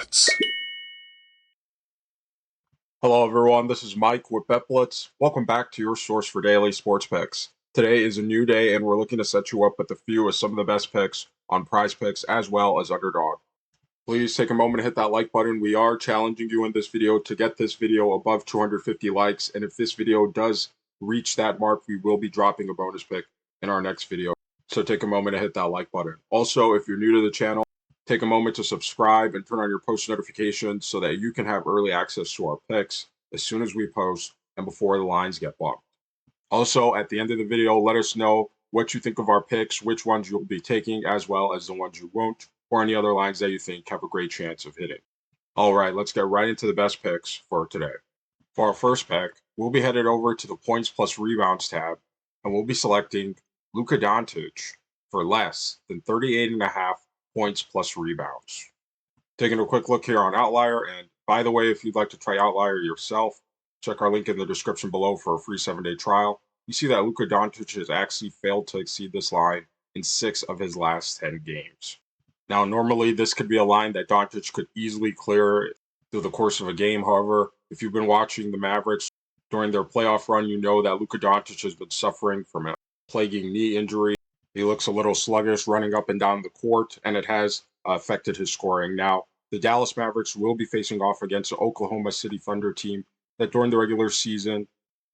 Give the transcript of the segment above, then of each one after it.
Bets. Hello everyone, this is Mike with BetBlitz. Welcome back to your source for daily sports picks. Today is a new day and we're looking to set you up with a few of some of the best picks on PrizePicks as well as Underdog. Please take a moment to hit that like button. We are challenging you in this video to get this video above 250 likes, and if this video does reach that mark, we will be dropping a bonus pick in our next video. So take a moment to hit that like button. Also, if you're new to the channel, take a moment to subscribe and turn on your post notifications so that you can have early access to our picks as soon as we post and before the lines get bumped. Also, at the end of the video, let us know what you think of our picks, which ones you'll be taking, as well as the ones you won't, or any other lines that you think have a great chance of hitting. All right, let's get right into the best picks for today. For our first pick, we'll be headed over to the points plus rebounds tab, and we'll be selecting Luka Doncic for less than 38.5 points plus rebounds. Taking a quick look here on Outlier, and by the way, if you'd like to try Outlier yourself, check our link in the description below for a free 7-day trial. You see that Luka Doncic has actually failed to exceed this line in 6 of his last 10 games. Now, normally this could be a line that Doncic could easily clear through the course of a game. However, if you've been watching the Mavericks during their playoff run, you know that Luka Doncic has been suffering from a plaguing knee injury. He looks a little sluggish running up and down the court, and it has affected his scoring. Now, the Dallas Mavericks will be facing off against the Oklahoma City Thunder team that during the regular season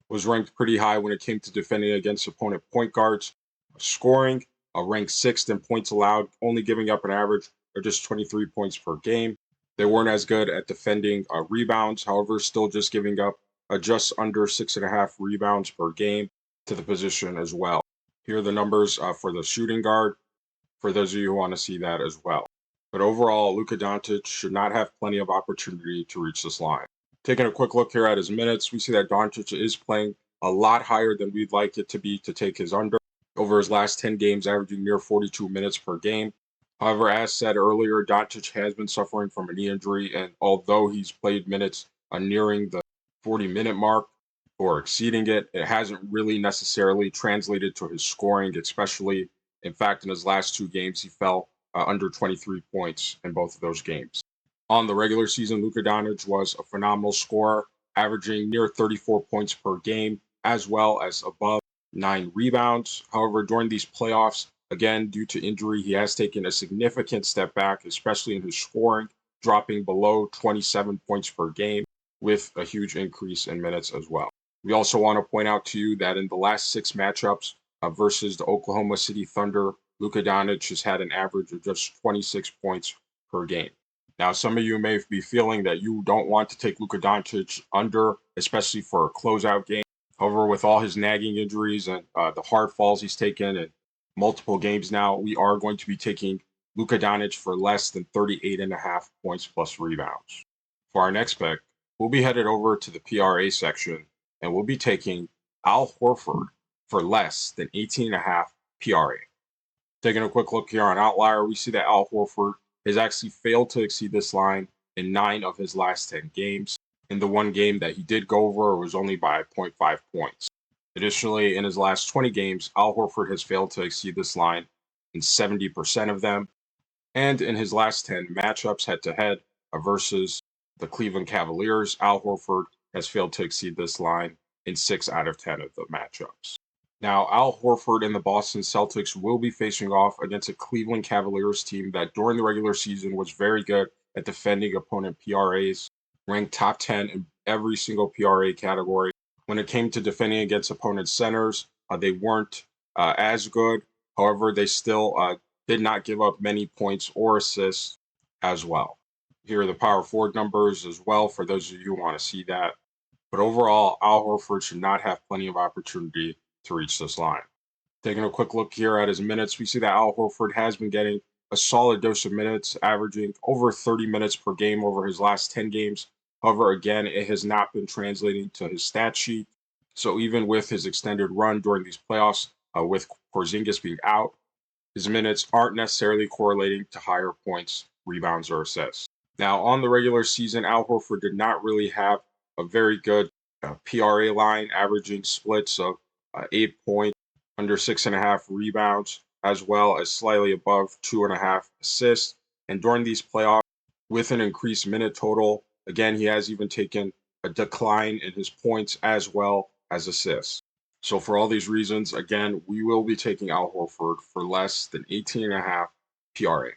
was ranked pretty high when it came to defending against opponent point guards. Scoring, ranked 6th in points allowed, only giving up an average of just 23 points per game. They weren't as good at defending rebounds, however, still just giving up just under 6.5 rebounds per game to the position as well. Here are the numbers for the shooting guard, for those of you who want to see that as well. But overall, Luka Doncic should not have plenty of opportunity to reach this line. Taking a quick look here at his minutes, we see that Doncic is playing a lot higher than we'd like it to be to take his under. Over his last 10 games, averaging near 42 minutes per game. However, as said earlier, Doncic has been suffering from a knee injury, and although he's played minutes nearing the 40-minute mark or exceeding it, it hasn't really necessarily translated to his scoring, especially, in fact, in his last 2 games, he fell under 23 points in both of those games. On the regular season, Luka Doncic was a phenomenal scorer, averaging near 34 points per game, as well as above 9 rebounds. However, during these playoffs, again, due to injury, he has taken a significant step back, especially in his scoring, dropping below 27 points per game with a huge increase in minutes as well. We also want to point out to you that in the last 6 matchups versus the Oklahoma City Thunder, Luka Doncic has had an average of just 26 points per game. Now, some of you may be feeling that you don't want to take Luka Doncic under, especially for a closeout game. However, with all his nagging injuries and the hard falls he's taken in multiple games now, we are going to be taking Luka Doncic for less than 38.5 points plus rebounds. For our next pick, we'll be headed over to the PRA section, and we'll be taking Al Horford for less than 18.5 PRA. Taking a quick look here on Outlier, we see that Al Horford has actually failed to exceed this line in 9 of his last 10 games. In the one game that he did go over, it was only by 0.5 points. Additionally, in his last 20 games, Al Horford has failed to exceed this line in 70% of them. And in his last 10 matchups head-to-head versus the Cleveland Cavaliers, Al Horford has failed to exceed this line in 6 out of 10 of the matchups. Now, Al Horford and the Boston Celtics will be facing off against a Cleveland Cavaliers team that during the regular season was very good at defending opponent PRAs, ranked top 10 in every single PRA category. When it came to defending against opponent centers, they weren't as good. However, they still did not give up many points or assists as well. Here are the power forward numbers as well for those of you who want to see that. But overall, Al Horford should not have plenty of opportunity to reach this line. Taking a quick look here at his minutes, we see that Al Horford has been getting a solid dose of minutes, averaging over 30 minutes per game over his last 10 games. However, again, it has not been translating to his stat sheet. So even with his extended run during these playoffs, with Porzingis being out, his minutes aren't necessarily correlating to higher points, rebounds, or assists. Now, on the regular season, Al Horford did not really have a very good PRA line, averaging splits of 8 points, under 6.5 rebounds, as well as slightly above 2.5 assists. And during these playoffs, with an increased minute total. Again, he has even taken a decline in his points as well as assists. So for all these reasons, again, we will be taking Al Horford for less than 18.5 PRA.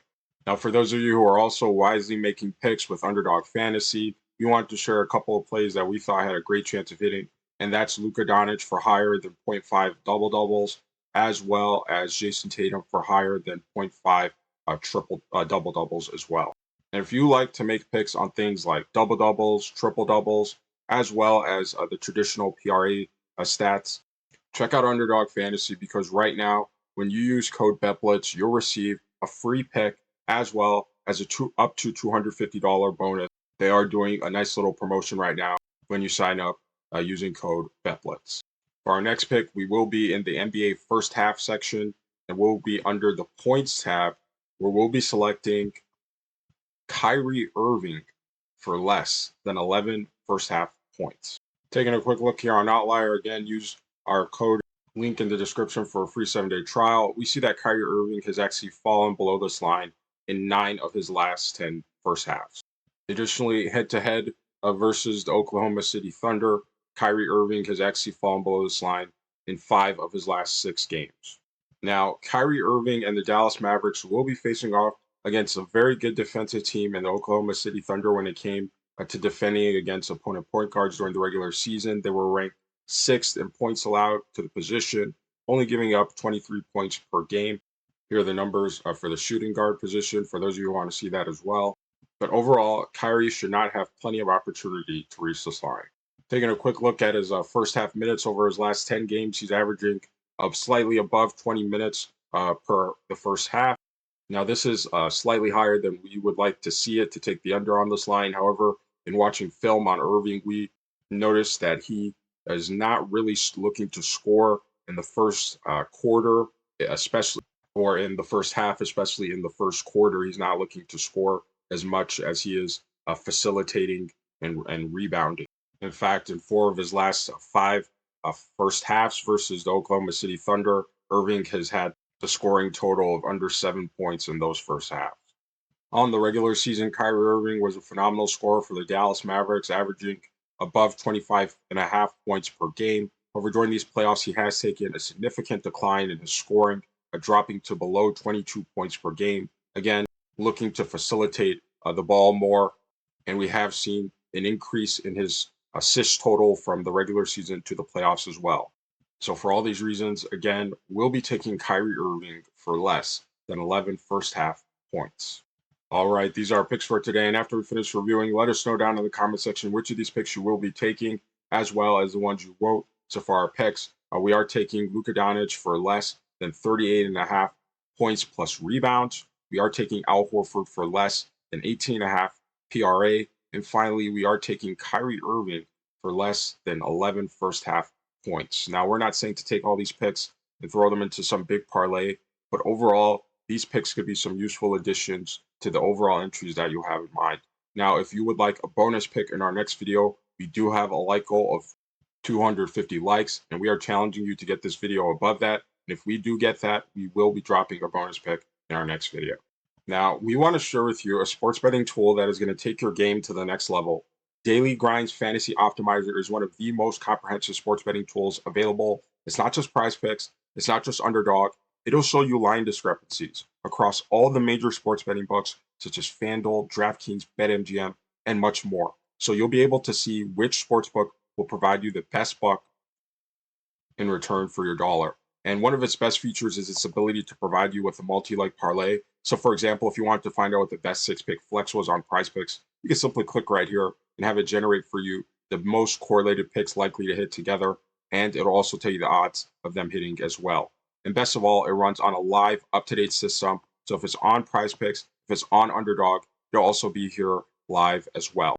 Now, for those of you who are also wisely making picks with Underdog Fantasy, we wanted to share a couple of plays that we thought had a great chance of hitting, and that's Luka Doncic for higher than 0.5 double doubles, as well as Jason Tatum for higher than 0.5 triple double doubles as well. And if you like to make picks on things like double doubles, triple doubles, as well as the traditional PRA stats, check out Underdog Fantasy because right now, when you use code BEPLETS, you'll receive a free pick as well as up to $250 bonus. They are doing a nice little promotion right now when you sign up using code BEPLETS. For our next pick, we will be in the NBA first half section and we'll be under the points tab where we'll be selecting Kyrie Irving for less than 11 first half points. Taking a quick look here on Outlier, again, use our code link in the description for a free 7-day trial. We see that Kyrie Irving has actually fallen below this line in 9 of his last 10 first halves. Additionally, head-to-head versus the Oklahoma City Thunder, Kyrie Irving has actually fallen below this line in 5 of his last 6 games. Now, Kyrie Irving and the Dallas Mavericks will be facing off against a very good defensive team in the Oklahoma City Thunder when it came to defending against opponent point guards during the regular season. They were ranked 6th in points allowed to the position, only giving up 23 points per game. Here are the numbers for the shooting guard position for those of you who want to see that as well. But overall, Kyrie should not have plenty of opportunity to reach this line. Taking a quick look at his first half minutes over his last 10 games, he's averaging slightly above 20 minutes per the first half. Now, this is slightly higher than we would like to see it to take the under on this line. However, in watching film on Irving, we noticed that he is not really looking to score in the first quarter, especially, or in the first half, especially in the first quarter. He's not looking to score as much as he is facilitating and rebounding. In fact, in 4 of his last 5 first halves versus the Oklahoma City Thunder, Irving has had the scoring total of under 7 points in those first halves. On the regular season, Kyrie Irving was a phenomenal scorer for the Dallas Mavericks, averaging above 25.5 points per game. However, during these playoffs, he has taken a significant decline in his scoring, dropping to below 22 points per game. Again, looking to facilitate the ball more, and we have seen an increase in his assist total from the regular season to the playoffs as well. So for all these reasons, again, we'll be taking Kyrie Irving for less than 11 first half points. All right, these are our picks for today. And after we finish reviewing, let us know down in the comment section which of these picks you will be taking, as well as the ones you won't. So for our picks, we are taking Luka Doncic for less than 38.5 points plus rebounds. We are taking Al Horford for less than 18.5 PRA. And finally, we are taking Kyrie Irving for less than 11 first half points. Now, we're not saying to take all these picks and throw them into some big parlay, but overall, these picks could be some useful additions to the overall entries that you have in mind. Now, if you would like a bonus pick in our next video, we do have a like goal of 250 likes, and we are challenging you to get this video above that. And if we do get that, we will be dropping a bonus pick in our next video. Now, we want to share with you a sports betting tool that is going to take your game to the next level. Daily Grinds Fantasy Optimizer is one of the most comprehensive sports betting tools available. It's not just PrizePicks, it's not just Underdog. It'll show you line discrepancies across all the major sports betting books, such as FanDuel, DraftKings, BetMGM, and much more. So you'll be able to see which sportsbook will provide you the best buck in return for your dollar. And one of its best features is its ability to provide you with a multi-leg parlay. So for example, if you want to find out what the best 6-pick flex was on PrizePicks, you can simply click right here and have it generate for you the most correlated picks likely to hit together. And it'll also tell you the odds of them hitting as well. And best of all, it runs on a live, up-to-date system. So if it's on PrizePicks, if it's on Underdog, it'll also be here live as well.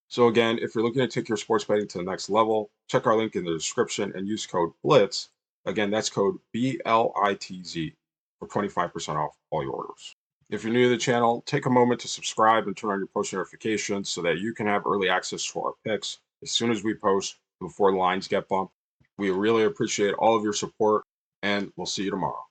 So again, if you're looking to take your sports betting to the next level, check our link in the description and use code BLITZ. Again, that's code BLITZ for 25% off all your orders. If you're new to the channel, take a moment to subscribe and turn on your post notifications so that you can have early access to our picks as soon as we post before the lines get bumped. We really appreciate all of your support, and we'll see you tomorrow.